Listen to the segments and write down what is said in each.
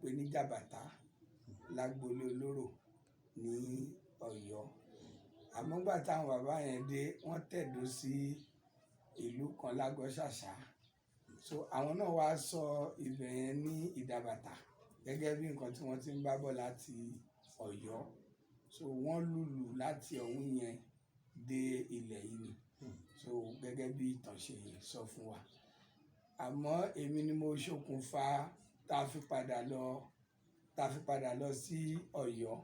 pè ní jàbàtà lágbolé olóró ní Ọ̀yọ́. Àmọ́ nígbà táwọn bàbá yẹn dé wọ́n tẹ̀dó sí ìlú kan lágọ́ṣàṣà, so àwọn náà wá sọ ibẹ̀ yẹn ní ìdàbàtà gẹ́gẹ́ bí nǹkan tí wọ́n ti ń bá bọ̀ láti Ọ̀yọ́, so wọ́n lùlù láti ọ̀hún yẹn dé ilẹ̀ yìí ni, so gẹ́gẹ́ bí ìtàn ṣe sọ fún wa. Àmọ́ èmi ni mo ṣokùnfà tá a fi padà lọ sí Ọ̀yọ́.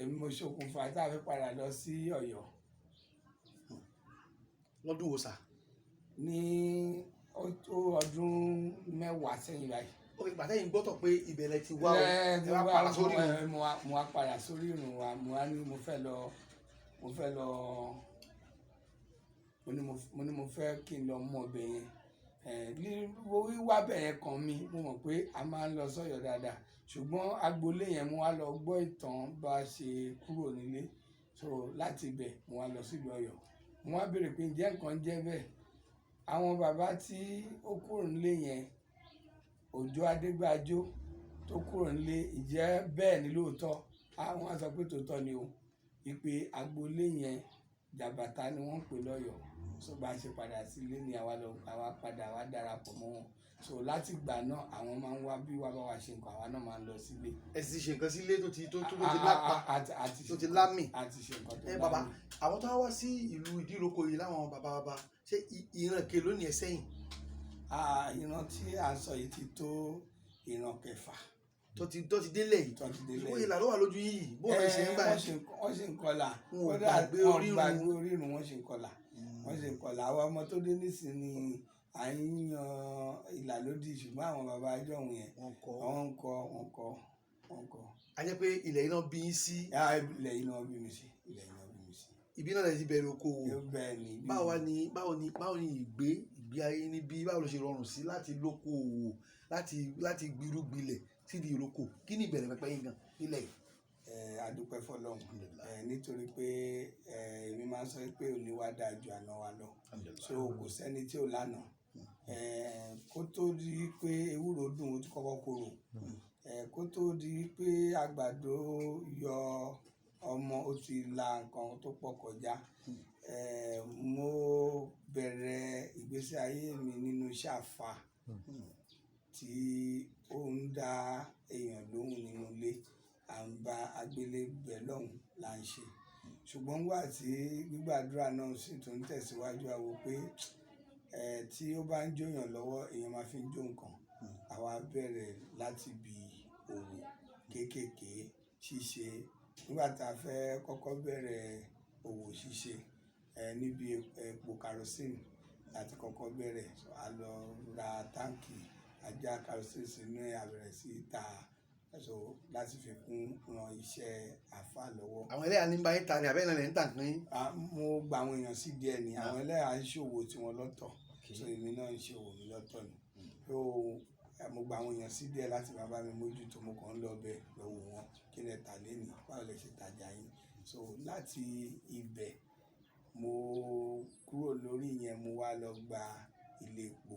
Èmi mo ṣokùnfà tá a fi padà lọ sí Ọ̀yọ́. Lọ́dún wo sà? Ní ọdún 10 sẹ́yìn báyìí. Ó ìgbà tẹ́yìn gbọ́tọ̀ pé ìbẹ̀rẹ̀ ti wá mo wá padà sórí ìrun wa, mo wá ní mo ní mo fẹ́ kí n lọ mọ ọbẹ̀ yẹn. Wíwá bẹ̀ yẹn kàn mí, mo mọ̀ pé a máa ń lọ sọ́yọ́ dáadáa, ṣùgbọ́n agboolé yẹn mo wá lọ gbọ́ ìtàn bá a ṣe kúrò nílé, so láti ibẹ̀ mo wá lọ sílùú Ọ̀yọ́. Mo wá béèrè pé ǹjẹ́ nǹkan jẹ́ bẹ́ẹ̀. Àwọn bàbá tí ó kúrò nílé yẹn, Òjó Adégbájó tó kúrò nílé, ìjẹ́ bẹ́ẹ̀ ni lóòótọ́? Àwọn á sọ pé tòótọ́ ni o, ìpè agboolé yẹn jàbàtà ni wọ́n ń pè lọ́yọ̀ọ́. So bá a ṣe padà sílé ni àwa padà wá darapọ̀ mọ́ wọn. So láti ìgbà náà àwọn máa ń wá bí wá bá wa ṣe nǹkan, àwa náà máa ń lọ sílé. Ẹ sì ṣe nǹkan sílé tó ti lápá tó ti lámì. Àti ṣe nǹkan tó lámì. Bàbá, àwọn tó wá sí ìlú Ìdíròkọ yìí láwọn bàbá ṣé ìran ke lónìí ẹ sẹ́yìn? Ìran tí a sọ yìí ti tó ìran 6. tó ti délẹ̀ yìí. Ó yẹ làlọ́ wà lójú yìí bó wọ́n ṣe ń gbà ẹ́. Wọ́n ṣe ń kọlà. Wọ́n gbàgbé orírun, wọ́n ṣe ń kọlà. Wọ́n ṣe ń kọlà. Àwọn ọmọ tó dé nísìnyí à ń yan ìlà lódì, ṣùgbọ́n àwọn bàbá ajọ́ òun yẹn wọ́n kọ́. A jẹ́ pé ilẹ̀ iná bí yín sí. Ilẹ̀ iná bí mi sí. Ibi náà lè ti bẹ̀rẹ̀ okòwò. Bẹ́ẹ̀ ni. Báwo ni ìgbé ayé níbí, báwo ló ṣe rọrùn sí láti lókòwò, láti gbirúgbilẹ̀ sídìí ìrókò? Kí ni ìbẹ̀rẹ̀ pẹpẹ yín gan nílẹ̀ yìí? A dúpẹ́ f'Ọlọ́run, nítorí pé èmi máa ń sọ pé òní wá dáa ju àná wa lọ, so kò sẹ́ni tí ò lánàá. Kó tó di pé ewúro dùn ó ti kọ́kọ́ korò, kó tó di pé àgbàdo yọ ọmọ ó ti la nǹkan tó pọ̀ kọjá. Mo bẹ̀rẹ̀ ìgbésí ayé mi nínú iṣẹ́ àfà tí ó ń dá èèyàn lóhùn nínú ilé, à ń bá agbélébẹ̀ lọ́hùn là ń ṣe. Ṣùgbọ́n nígbà tí gbígbàdúrà náà sì tún tẹ̀síwájú, a wò pé tí ó bá ń jóyàn lọ́wọ́ èèyàn máa fi ń jó nǹkan. Àwa bẹ̀rẹ̀ láti bi òwò kéékèèké ṣíṣe. Nígbà tá a fẹ́ kọ́kọ́ bẹ̀rẹ̀ òwò ṣíṣe níbi epo kerosene láti kọ́kọ́ bẹ̀rẹ̀, a lọ ra táǹkì, a já kerosene sínú ẹ̀, a bẹ̀rẹ̀ sí í ta, so láti fi kún ran iṣẹ́ àfà lọ́wọ́. Àwọn ẹlẹ́yà ní bá yín ta ni àbẹ́ náà lè ń tà pín? Mo gba àwọn èèyàn sí díẹ̀ ni, àwọn ẹlẹ́yà ń ṣòwò tiwọn lọ́tọ̀, so èmi náà ń ṣòwò mi lọ́tọ̀ ni. So mo gba àwọn èèyàn sí díẹ̀ láti máa bá mi mójútó, mo kàn ń lọ bẹ̀ lọ́wọ́ wọn, kí lẹ tà lénìí, báwo lẹ ṣe tajà yín. So láti ibẹ̀ mo kúrò lórí yẹn, mo wá lọ gba ilé epo,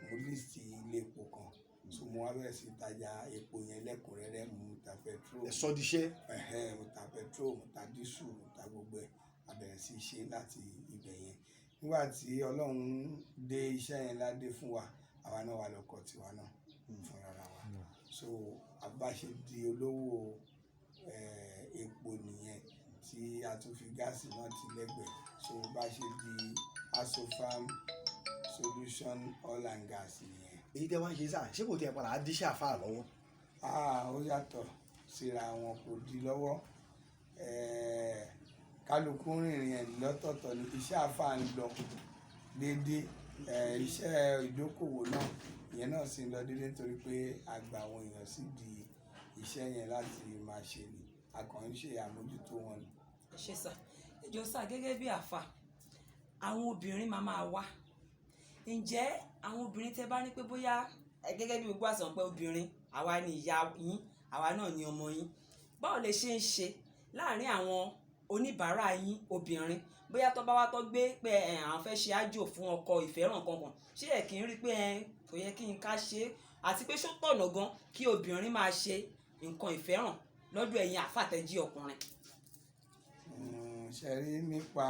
mo líìsì ilé epo kan, so mo wá bẹ̀rẹ̀ sí tajà epo yẹn lẹ́kùnrẹ́rẹ́. Mo ta petrol. Ẹ sọ di iṣẹ́. Mo ta petrol, mo ta dísù, mo ta gbogbo ẹ̀, a bẹ̀rẹ̀ sí í ṣe láti ibẹ̀ yẹn. Nígbà tí Ọlọ́run dé iṣẹ́ yẹn ládé fún wa, àwa náà wà lọ́kọ̀ tiwa náà fún rárá wa. So bá ṣe di olówó epo nìyẹn, tí a tún fi gáàsì náà ti lẹ́gbẹ̀ẹ́. So bá ṣe di Asofam Solution Oil and Gas nìyẹn. Èyí tẹ́ wá ń ṣe sáà, ṣé kò tẹ́ padà á díṣẹ́ àfà lọ́wọ́? Ó yàtọ̀ síra wọn, kò di lọ́wọ́. Kálukú rìnrìn ẹ̀ lọ́tọ̀ọ̀tọ̀ ni. Iṣẹ́ àfà ń lọ déédéé, iṣẹ́ ìdókòwò náà ìyẹn náà sì ń lọ déédéé, nítorí pé a gba àwọn èèyàn sí di iṣẹ́ yẹn láti máa ṣe ni, a kàn ń ṣe àmójútó wọn ni. Ẹ ṣé sà. Ẹ jọ̀ọ́ sà, gẹ́gẹ́ bí àfà, àwọn obìnrin máa wá. Ǹjẹ́ àwọn obìnrin tẹ́ bá ní pé bóyá gẹ́gẹ́ bí gbogbo àṣà pé obìnrin àwa ni ìyá yín, àwa náà ni ọmọ yín, báwo lẹ ṣe ń ṣe láàárín àwọn oníbàárà yín obìnrin bóyá tó bá wá tó gbé pé àwọn fẹ́ ṣe àjò fún ọkọ ìfẹ́ràn kankan ṣé ẹ̀ kì í rí pé kò yẹ kí n ká ṣe é àti pé ṣó tọ̀nà gan kí obìnrin máa ṣe nǹkan ìfẹ́ràn lọ́dọ̀ ẹ̀yin àfàtẹ́jí ọkùnrin. Ṣe rí nípa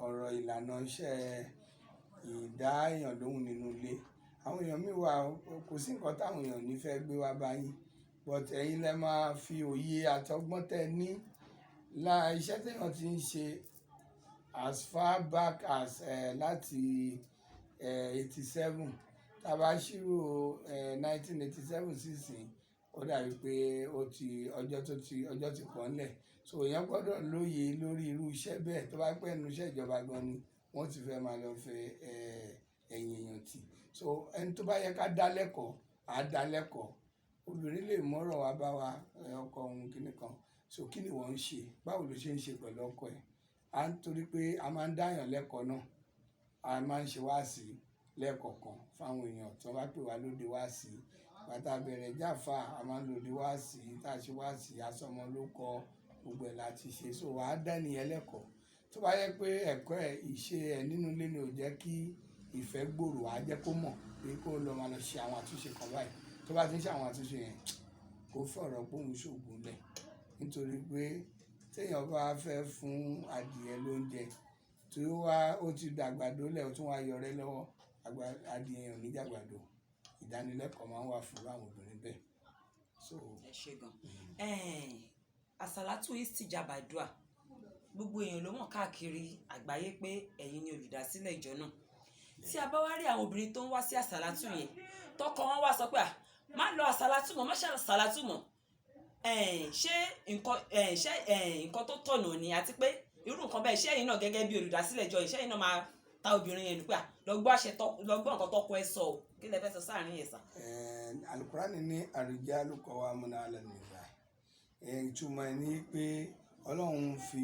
ọ̀rọ̀ ìlànà iṣẹ́ ìdá èèyàn lóhùn nínú ilé, àwọn èèyàn míì wà kò sí nǹkan táwọn èèyàn ní fẹ́ gbé wá báyìí, but ẹ̀yin lẹ máa fi òye àtọgbọ́n tẹ́ ní iṣẹ́ téèyàn ti ń ṣe as far back as láti 87 tá bá ṣírò 1987 sísìn ó dàbí pé ọjọ́ ti pọ̀ ńlẹ̀, so èèyàn gbọ́dọ̀ lóye lórí irú iṣẹ́ bẹ́ẹ̀ tó bá pẹ́ ẹnu iṣẹ́ ìjọba gan ni wọ́n ti fẹ́ máa lọ fẹ́ ẹ̀yìn èèyàn tì, so ẹni tó bá yẹ ká dá lẹ́kọ̀ọ́ á dá lẹ́kọ̀ọ́. Obìnrin lè mọ́rọ̀ wá bá wa ọkọ òun kìíní kan, so kí ni wọ́n ń ṣe, báwo ló ṣe ń ṣe pẹ̀lú ọkọ ẹ̀, à ń torí pé a máa ń dáyàn lẹ́kọ̀ọ́ náà, a máa ń ṣe wáàsí lẹ́ẹ̀kọ̀ọ̀kan fáwọn èèyàn tí wọ́n bá pè wá lóde wáàsí, bàtà bẹ̀rẹ̀ jáfa a máa ń lòde wáàsí, tá a ṣe wáàsí asọmọ ló kọ gbogbo ẹ̀ láti ṣe, so wàá dá ènìyàn lẹ́kọ̀ọ́. Tó bá yẹ pé ẹ̀kọ́ ẹ̀ ìṣe ẹ̀ nínú ilé ni ò jẹ́ kí ìfẹ́ gbòòrò, á jẹ́ kó mọ̀ pé kó lọ máa lọ ṣe àwọn àtúnṣe kan báyìí, tó bá ti ń ṣe àwọn àtúnṣe yẹn kó fọ̀rọ̀ pé òun ṣògùn lẹ̀, nítorí pé téèyàn bá fẹ́ fún adìyẹ lóúnjẹ tí ó ti dàgbàdo lẹ̀ ó tún wá yọrẹ́ lọ́wọ́, adìyẹ yẹn ò ní jàgbàdo. Ìdánilẹ́kọ̀ọ́ máa ń wà fún àwọn obìnrin bẹ́ẹ̀. Ẹ ṣé gan. Àsàlátù Istijaba Dua gbogbo èèyàn ló mọ̀ káàkiri àgbáyé pé ẹ̀yin ni olùdásílẹ̀ ìjọ náà. Tí a bá wá rí àwọn obìnrin tó ń wá sí àsàlátù yẹn tọkọ wọn wá sọ pé má lọ àsàlátù mọ́, má ṣe àsàlátù mọ́, ṣé nǹkan tó tọ̀nà ni, àti pé irú nǹkan bẹ́ẹ̀ ṣé ẹ̀yin náà gẹ́gẹ́ bí olùdásílẹ̀ ìjọ yìí ṣé ẹ̀yin náà máa ta obìnrin yẹn nípa lọ gbọ́ nǹkan tọkọ ẹ sọ o, kí lẹ fẹ́ sọ sáàrin yẹn sà. Alukurani ní ar-rijalu qawwamuna 'ala an-nisa, ìtumọ̀ ẹ̀ ní pé Ọlọ́run fi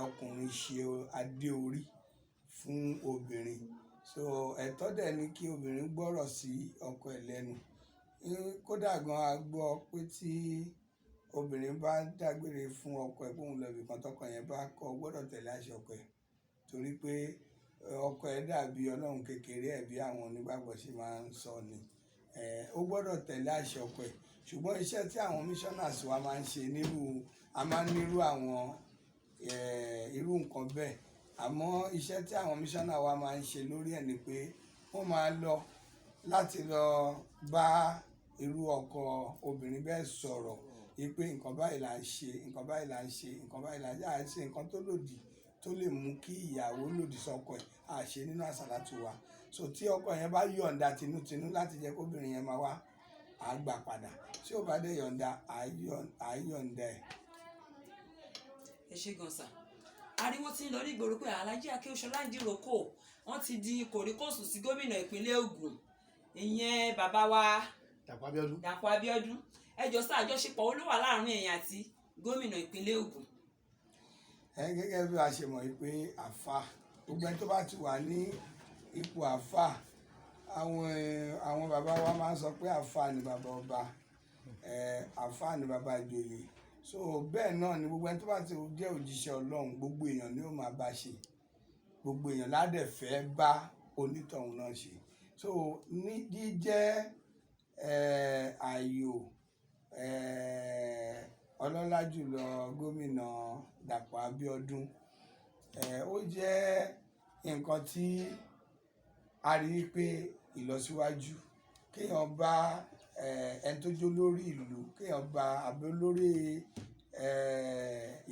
ọkùnrin ṣe adé orí fún obìnrin, so ẹ̀tọ́ dẹ̀ ni kí obìnrin gbọ́rọ̀ sí ọkọ ẹ̀ lẹ́nu. Kódà gan a gbọ́ pé tí obìnrin bá dágbére fún ọkọ ẹ̀ bóun lọ ibìkan tọkọ yẹn bá kọ̀ gbọ́dọ̀ tẹ̀lé àṣẹ ọkọ ẹ̀, torí pé ọkọ ẹ̀ dàbí Ọlọ́run kékeré ẹ̀ bí àwọn onígbàgbọ́ ṣe máa ń sọ ni, ó gbọ́dọ̀ tẹ̀lé àṣẹ ọkọ ẹ̀. Ṣùgbọ́n iṣẹ́ tí àwọn missionaries wa máa ń ṣe a máa ń nírú àwọn irú nǹkan bẹ́ẹ̀, àmọ́ iṣẹ́ tí àwọn missionaries wa máa ń ṣe lórí ẹ̀ ni pé wọ́n máa lọ láti lọ bá irú ọkọ obìnrin bẹ́ẹ̀ sọ̀rọ̀ pé nǹkan báyìí là ń ṣe, nǹkan báyìí là ń ṣe, nǹkan báyìí là ń ṣe, àìṣe nǹkan tó lòdì tó lè mú kí ìyàwó lòdì sọ́kọ ẹ̀ àṣe nínú àsàlátù wa. So tí ọkọ yẹn bá yọ̀ǹda tinútinú láti jẹ́ kóbìnrin yẹn máa wá, á gbà padà, tí ó bá dé yọ̀ǹda á yọ̀ǹda ẹ̀. Ẹ ṣé gan sà. Ariwo ti ń lọ ní ìgboro pé Alhaji Akewusola idiroko wọ́n ti di kòríkòsùn sí gómìnà ìpínlẹ̀ Ògùn, ìyẹn bàbá wa Dàpọ̀ Abíọ́dún. Ẹ jọ̀ọ́ sà, àjọṣepọ̀ wo ló wà láàrin ẹ̀yin àti gómìnà ìpínlẹ̀ Ògùn? Gẹ́gẹ́ bí a ṣe mọ̀ pé àfà gbogbo ẹni tó bá ti wà ní ipò àfà, àwọn bàbá wa máa ń sọ pé àfà ni bàbá ọba, àfà ni bàbá ìjòyè, so bẹ́ẹ̀ náà ni gbogbo ẹni tó bá ti jẹ́ òjíṣẹ́ Ọlọ́run gbogbo èèyàn ni ó máa bá ṣe, gbogbo èèyàn ládẹ̀ fẹ́ bá onítọ̀hún náà ṣe. So ní jíjẹ́ ààyò ọlọ́lá jùlọ gómìnà Dàpọ̀ Abíọ́dún, ó jẹ́ nǹkan tí a rí pé ìlọsíwájú kéèyàn bá ẹni tó jó lórí ìlú, kéèyàn bá olórí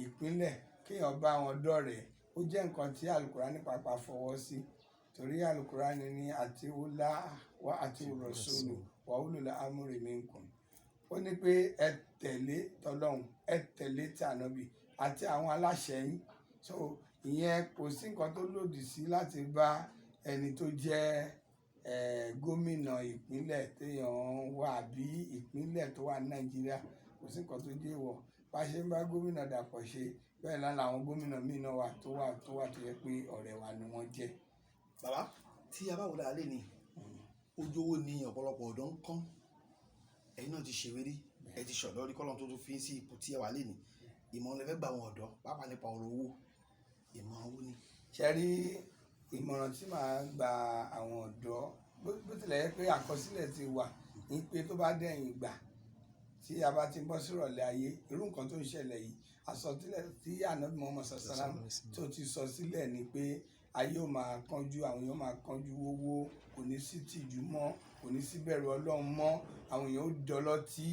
ìpínlẹ̀, kéèyàn bá wọn dọ̀rẹ́, ó jẹ́ nǹkan tí Alukurani pàápàá fọwọ́ sí, torí Alukurani ní ati'ullaha wa ati'ur rasulu wa ulul amri minkum. Ó ní pé ẹ tẹ̀lé tọlọ́hun, ẹ tẹ̀lé ti ànábì àti àwọn aláṣẹ yín, so ìyẹn kò sí nǹkan tó lòdì sí láti bá ẹni tó jẹ́ gómìnà ìpínlẹ̀ téèyàn wà bí ìpínlẹ̀ tó wà ní Nàìjíríà, kò sí nǹkan tó jẹ́ ìwọ̀. Bá ṣe ń bá gómìnà Dàpọ̀ ṣe bẹ́ẹ̀ náà làwọn gómìnà míì náà wà tó yẹ pé ọ̀rẹ́ wa ni wọ́n jẹ́. Bàbá tí a bá wò dáa lé ní ojú owó ni ọ̀pọ̀lọpọ̀ ọ̀dọ́ ń kán, ẹ̀yin náà ti ṣèwé rí, ẹ ti ṣọ̀dọ́ rí, kọ́lọ́n tó tún fi sí ipò tí ẹ wà lé ní ìmọ̀ràn lẹ fẹ́ gba àwọn ọ̀dọ́ pàápàá nípa ọ̀rọ̀ owó, ìmọ̀ owó ni. ṣe rí ìmọ̀ràn tí màá gba àwọn ọ̀dọ́ bó tilẹ̀ yẹ pé àkọsílẹ̀ ti wà ní pé tó bá dẹ̀yìn ìgbà tí a bá ti bọ́ sírọ̀lẹ́ ayé irú nǹkan tó ń ṣẹlẹ̀ yìí àsọtílẹ̀ tí ànábì Muhammad sallam tó ti sọ sílẹ̀ ni pé ayé ò máa kánjú, àwọn èèyàn máa kánjú owó, kò ní sí tìjú mọ́, kò ní sí bẹ̀rù Ọlọ́run mọ́, àwọn èèyàn ó dọlọ́tí.